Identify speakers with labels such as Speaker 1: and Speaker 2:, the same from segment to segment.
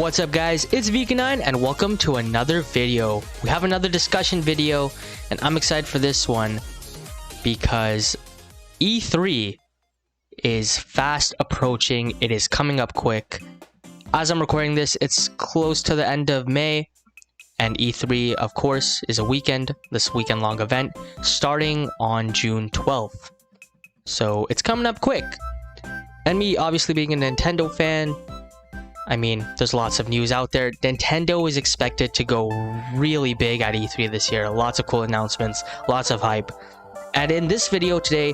Speaker 1: What's up guys, it's Veekanine and welcome to another video. We have another discussion video and I'm excited for this one because E3 is fast approaching. It is coming up quick. As I'm recording this, it's close to the end of May and E3 of course is a weekend, this weekend long event starting on June 12th. So it's coming up quick. And me obviously being a Nintendo fan, I mean, there's lots of news out there. Nintendo is expected to go really big at E3 this year. Lots of cool announcements, lots of hype. And in this video today,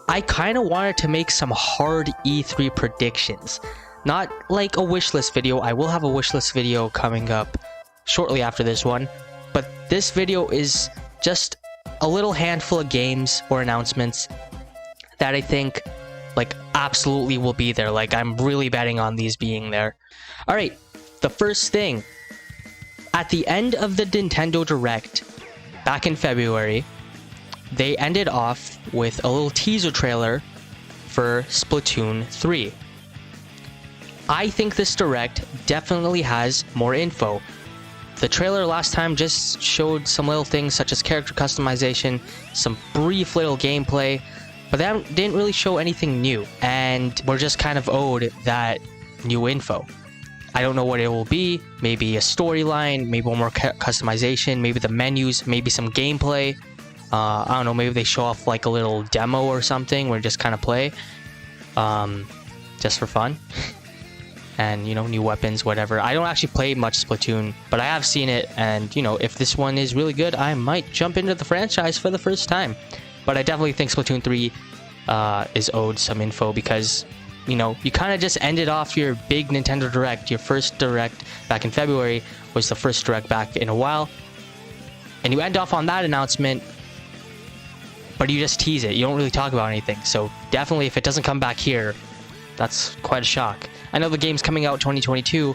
Speaker 1: I kind of wanted to make some hard E3 predictions. Not like a wishlist video. I will have a wishlist video coming up shortly after this one. But this video is just a little handful of games or announcements that I think like absolutely will be there. Like I'm really betting on these being there. All right, the first thing, at the end of the Nintendo Direct back in February, they ended off with a little teaser trailer for Splatoon 3. I think this Direct definitely has more info. The trailer last time just showed some little things such as character customization, some brief little gameplay, but they didn't really show anything new, and we're just kind of owed that new info. I don't know what it will be. Maybe a storyline, maybe one more customization, maybe the menus, maybe some gameplay. I don't know, maybe they show off like a little demo or something where just kind of play just for fun. And you know, new weapons, whatever. I don't actually play much Splatoon, but I have seen it, and you know, if this one is really good, I might jump into the franchise for the first time. But I definitely think Splatoon 3 is owed some info because, you know, you kind of just ended off your big Nintendo Direct. Your first Direct back in February was the first Direct back in a while. And you end off on that announcement, but you just tease it. You don't really talk about anything. So definitely if it doesn't come back here, that's quite a shock. I know the game's coming out 2022,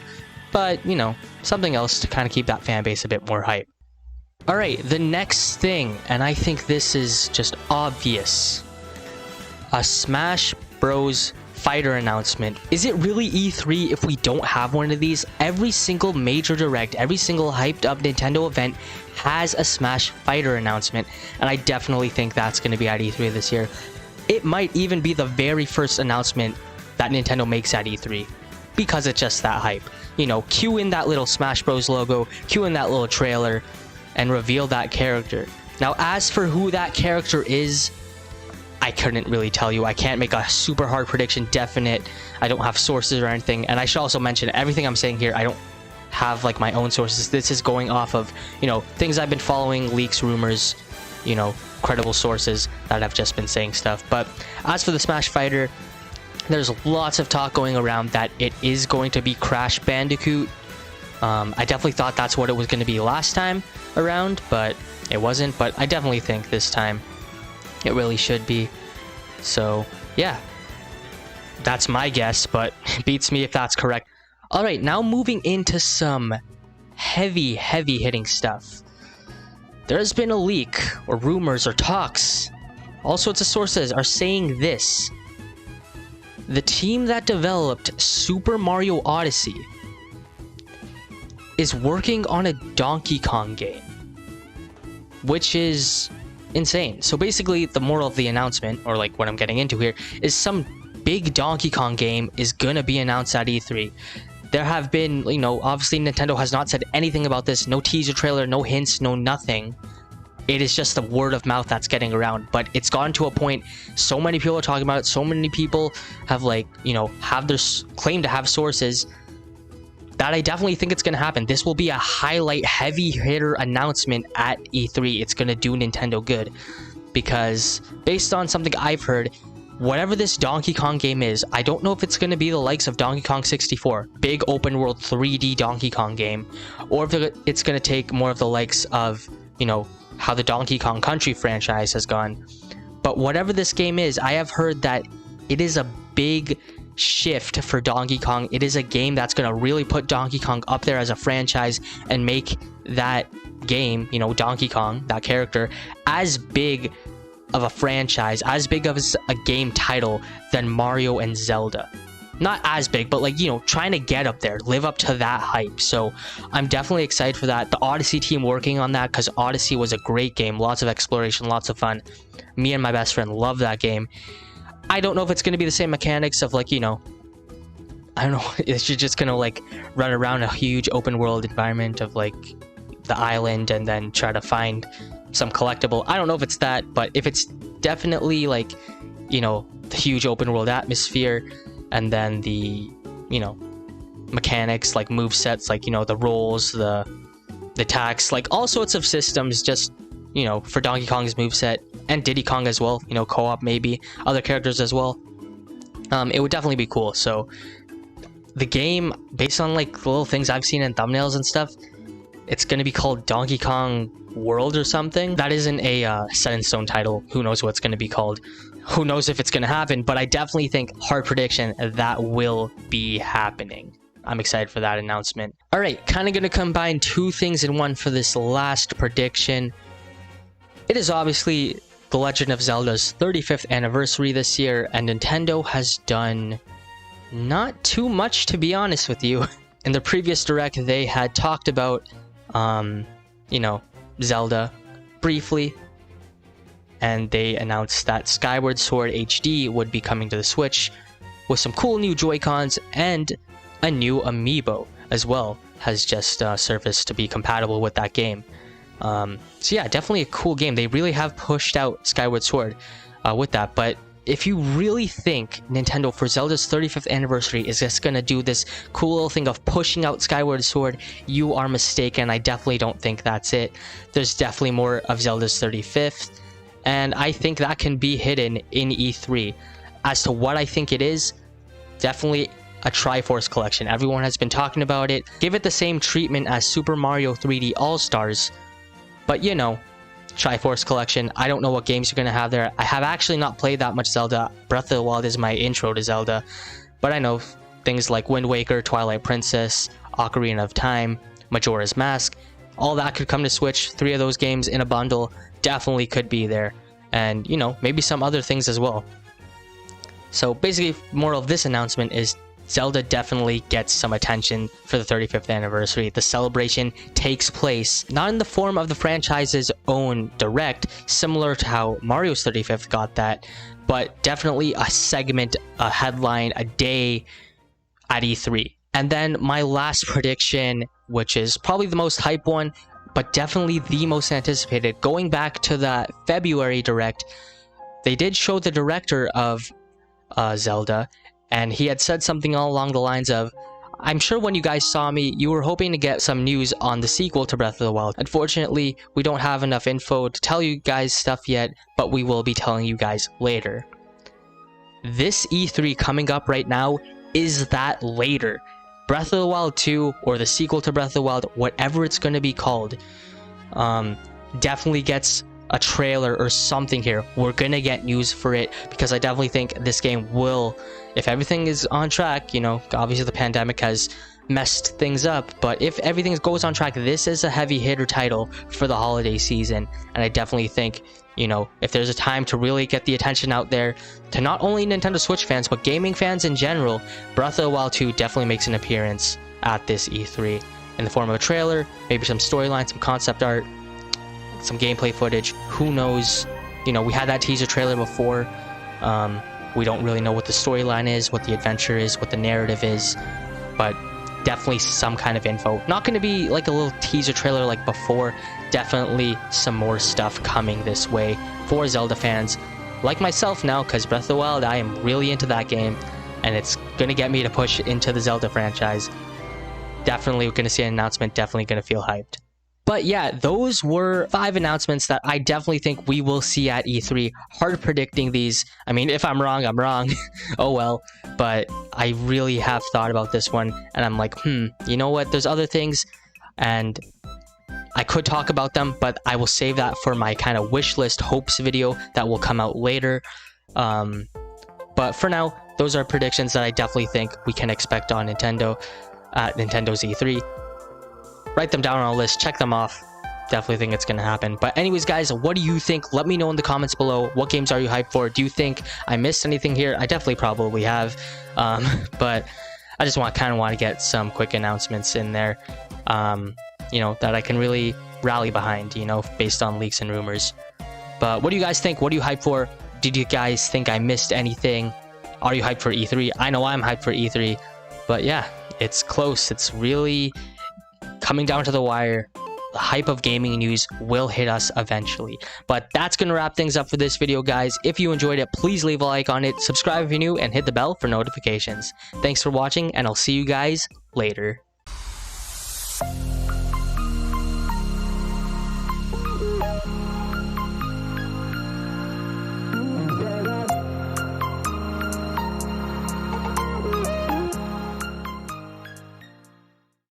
Speaker 1: but, you know, something else to kind of keep that fan base a bit more hype. Alright, the next thing, and I think this is just obvious. A Smash Bros. Fighter announcement. Is it really E3 if we don't have one of these? Every single major Direct, every single hyped up Nintendo event has a Smash Fighter announcement, and I definitely think that's going to be at E3 this year. It might even be the very first announcement that Nintendo makes at E3, because it's just that hype. You know, cue in that little Smash Bros. Logo, cue in that little trailer, and reveal that character. Now, as for who that character is, I couldn't really tell you. I can't make a super hard prediction definite. I don't have sources or anything. And I should also mention, everything I'm saying here, I don't have like my own sources. This is going off of, you know, things I've been following, leaks, rumors, you know, credible sources that have just been saying stuff. But as for the Smash Fighter, there's lots of talk going around that it is going to be Crash Bandicoot. I definitely thought that's what it was going to be last time around, but it wasn't. But I definitely think this time it really should be. So yeah, that's my guess, but it beats me if that's correct. All right, now moving into some heavy hitting stuff. There's been a leak or rumors or talks, all sorts of sources are saying this. The team that developed Super Mario Odyssey is working on a Donkey Kong game, which is insane. So basically the moral of the announcement, or like what I'm getting into here, is some big Donkey Kong game is gonna be announced at E3. There have been, you know, obviously Nintendo has not said anything about this, no teaser trailer, no hints, no nothing. It is just the word of mouth that's getting around, but it's gotten to a point, so many people are talking about it, so many people have like, you know, have their claim to have sources, that I definitely think it's going to happen. This will be a highlight heavy hitter announcement at E3. It's going to do Nintendo good, because based on something I've heard, whatever this Donkey Kong game is, I don't know if it's going to be the likes of Donkey Kong 64, big open world 3D Donkey Kong game, or if it's going to take more of the likes of, you know, how the Donkey Kong Country franchise has gone. But whatever this game is, I have heard that it is a big shift for Donkey Kong. It is a game that's going to really put Donkey Kong up there as a franchise and make that game, you know, Donkey Kong, that character, as big of a franchise, as big of a game title than Mario and Zelda. not as big, but like, you know, trying to get up there, live up to that hype. So I'm definitely excited for that. The Odyssey team working on that, because Odyssey was a great game, lots of exploration, lots of fun. Me and my best friend love that game. I don't know if it's going to be the same mechanics of like, you know, I don't know, it's just going to like run around a huge open world environment of like the island and then try to find some collectible. I don't know if it's that, but if it's definitely like, you know, the huge open world atmosphere, and then the, you know, mechanics like move sets, like, you know, the rolls, the attacks, like all sorts of systems, just, you know, for Donkey Kong's moveset and Diddy Kong as well, you know, co-op, maybe other characters as well. It would definitely be cool. So the game, based on like the little things I've seen in thumbnails and stuff, it's going to be called Donkey Kong World or something. That isn't a set in stone title. Who knows what it's going to be called? Who knows if it's going to happen? But I definitely think, hard prediction, that will be happening. I'm excited for that announcement. All right, kind of going to combine two things in one for this last prediction. It is obviously The Legend of Zelda's 35th anniversary this year, and Nintendo has done not too much, to be honest with you. In the previous Direct, they had talked about, you know, Zelda briefly, and they announced that Skyward Sword HD would be coming to the Switch with some cool new Joy-Cons, and a new amiibo as well has just surfaced to be compatible with that game. So yeah, definitely a cool game. They really have pushed out Skyward Sword with that. But if you really think Nintendo for Zelda's 35th anniversary is just going to do this cool little thing of pushing out Skyward Sword, you are mistaken. I definitely don't think that's it. There's definitely more of Zelda's 35th, and I think that can be hidden in E3. As to what I think it is, definitely a Triforce collection. Everyone has been talking about it. Give it the same treatment as Super Mario 3D All-Stars, but you know, Triforce collection. I don't know what games you're going to have there. I have actually not played that much Zelda. Breath of the Wild is my intro to Zelda, but I know things like Wind Waker, Twilight Princess, Ocarina of Time, Majora's Mask, all that could come to Switch. 3 of those games in a bundle definitely could be there, and you know, maybe some other things as well. So basically, moral of this announcement is Zelda definitely gets some attention for the 35th anniversary. The celebration takes place not in the form of the franchise's own Direct, similar to how Mario's 35th got that, but definitely a segment, a headline, a day at E3. And then my last prediction, which is probably the most hype one, but definitely the most anticipated. Going back to the February Direct, they did show the director of Zelda, and he had said something all along the lines of, I'm sure when you guys saw me, you were hoping to get some news on the sequel to Breath of the Wild. Unfortunately, we don't have enough info to tell you guys stuff yet, but we will be telling you guys later. This E3 coming up right now is that later. Breath of the Wild 2, or the sequel to Breath of the Wild, whatever it's going to be called, definitely gets a trailer or something here. We're gonna get news for it, because I definitely think this game will, if everything is on track, you know, obviously the pandemic has messed things up, but if everything goes on track, this is a heavy hitter title for the holiday season. And I definitely think, you know, if there's a time to really get the attention out there to not only Nintendo Switch fans, but gaming fans in general, Breath of the Wild 2 definitely makes an appearance at this E3 in the form of a trailer, maybe some storyline, some concept art, some gameplay footage. Who knows? You know, we had that teaser trailer before. We don't really know what the storyline is, what the adventure is, what the narrative is, but definitely some kind of info. Not going to be like a little teaser trailer like before. Definitely some more stuff coming this way for Zelda fans like myself now, because Breath of the Wild, I am really into that game, and it's going to get me to push into the Zelda franchise. Definitely going to see an announcement, definitely going to feel hyped. But yeah, those were 5 announcements that I definitely think we will see at E3. Hard predicting these. I mean, if I'm wrong, I'm wrong. Oh well. But I really have thought about this one, and I'm like, you know what? There's other things, and I could talk about them, but I will save that for my kind of wish list hopes video that will come out later. But for now, those are predictions that I definitely think we can expect on Nintendo at Nintendo's E3. Write them down on a list, check them off, definitely think it's gonna happen. But anyways, guys, what do you think? Let me know in the comments below. What games are you hyped for? Do you think I missed anything here? I definitely probably have, but I just kind of want to get some quick announcements in there, you know, that I can really rally behind, you know, based on leaks and rumors. But what do you guys think? What are you hyped for? Did you guys think I missed anything? Are you hyped for E3? I know I'm hyped for E3, but yeah, it's close. It's really coming down to the wire. The hype of gaming news will hit us eventually. But that's going to wrap things up for this video, guys. If you enjoyed it, please leave a like on it, subscribe if you're new, and hit the bell for notifications. Thanks for watching, and I'll see you guys later.